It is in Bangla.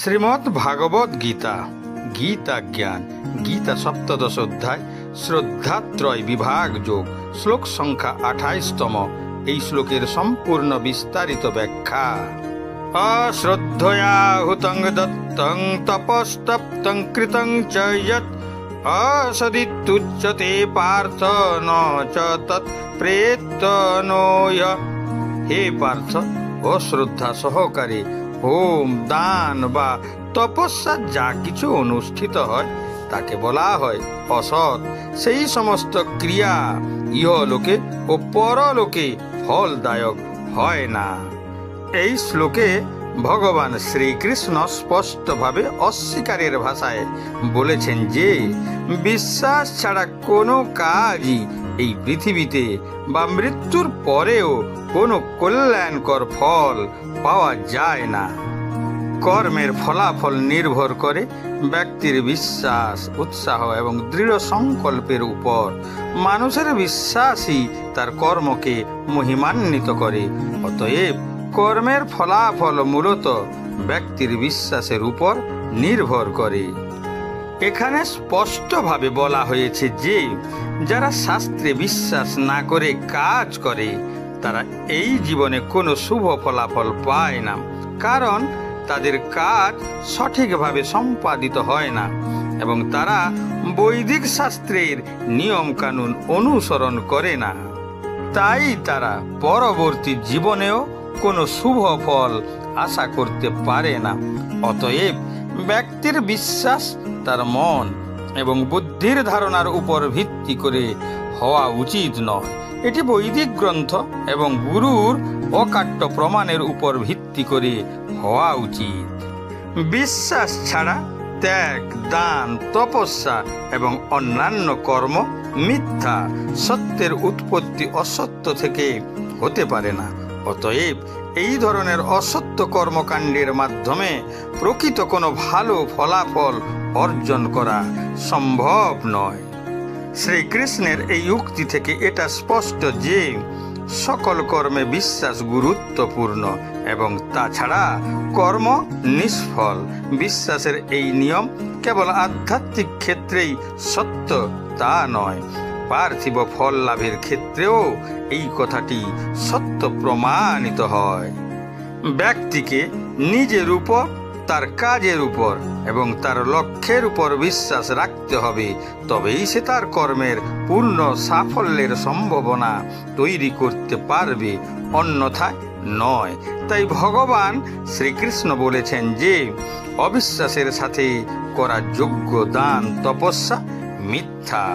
শ্রীমদ্ ভাগবত গীতা, গীতা জ্ঞান, গীতা সপ্তদশ অধ্যায়, শ্রদ্ধাত্রয় বিভাগ যোগ, শ্লোক সংখ্যা 28তম। এই শ্লোকের সম্পূর্ণ বিস্তারিত ব্যাখ্যা। অশ্রদ্ধয়া হুতং দত্তং তপস্তপ্তং কৃতং চ যৎ অসদিত্যুচ্যতে পার্থ ন চ তৎ প্রেত্তনোয়। হে পার্থ, অশ্রদ্ধা সহকারে হোম, দান বা তপস্যা যা কিছু অনুষ্ঠিত হয় তাকে বলা হয় অসৎ। সেই সমস্ত ক্রিয়া ইহলোকে ও পরলোকে ফলদায়ক হয় না। এই শ্লোকে ভগবান শ্রীকৃষ্ণ স্পষ্টভাবে অস্বীকারের ভাষায় বলেছেন যে বিশ্বাস ছাড়া কোনো কাজই এই পৃথিবীতে বা মৃত্যুর পরেও কোনো কল্যাণকর ফল পাওয়া যায় না। কর্মের ফলাফল নির্ভর করে ব্যক্তির বিশ্বাস, উৎসাহ এবং দৃঢ় সংকল্পের উপর। মানুষের বিশ্বাসই তার কর্মকে মহিমান্বিত করে। অতএব কর্মের ফলাফল মূলত ব্যক্তির বিশ্বাসের উপর নির্ভর করে। এখানে স্পষ্টভাবে বলা হয়েছে যে যারা শাস্ত্রে বিশ্বাস না করে কাজ করে তারা এই জীবনে কোনো শুভ ফলাফল পায় না, কারণ তাদের কাজ সঠিকভাবে সম্পাদিত হয় না এবং তারা বৈদিক শাস্ত্রের নিয়ম কানুন অনুসরণ করে না। তাই তারা পরবর্তী জীবনেও কোনো শুভ ফল আশা করতে পারে না। অতএব ব্যক্তির বিশ্বাস তার মন এবং বুদ্ধির ধারণার উপর ভিত্তি করে হওয়া উচিত নয়। এটি বৈদিক গ্রন্থ এবং গুরুর অকাট্য প্রমাণের উপর ভিত্তি করে হওয়া উচিত। বিশ্বাস ছাড়া ত্যাগ, দান, তপস্যা এবং অন্যান্য কর্ম মিথ্যা। সত্যের উৎপত্তি অসত্য থেকে হতে পারে না। অতএব এই ধরনের অসত্য কর্মকাণ্ডের মাধ্যমে প্রকৃত কোনো ভালো ফলাফল অর্জন করা সম্ভব নয়। শ্রীকৃষ্ণের এই উক্তি থেকে এটা স্পষ্ট যে সকল কর্মে বিশ্বাস গুরুত্বপূর্ণ এবং তাছাড়া কর্ম নিষ্ফল। বিশ্বাসের এই নিয়ম কেবল আধ্যাত্মিক ক্ষেত্রেই সত্য তা নয়, পার্থিব ফল লাভের ক্ষেত্রেও এই কথাটি সত্য প্রমাণিত হয়। ব্যক্তিকে নিজের উপর, তার কাজের উপর এবং তার লক্ষ্যের উপর বিশ্বাস রাখতে হবে, তবেই সে তার কর্মের পূর্ণ সাফল্যের সম্ভাবনা তৈরি করতে পারবে, অন্যথায় নয়। তাই ভগবান শ্রীকৃষ্ণ বলেছেন যে অবিশ্বাসের সাথে করা যোগ্য দান, তপস্যা মিথ্যা।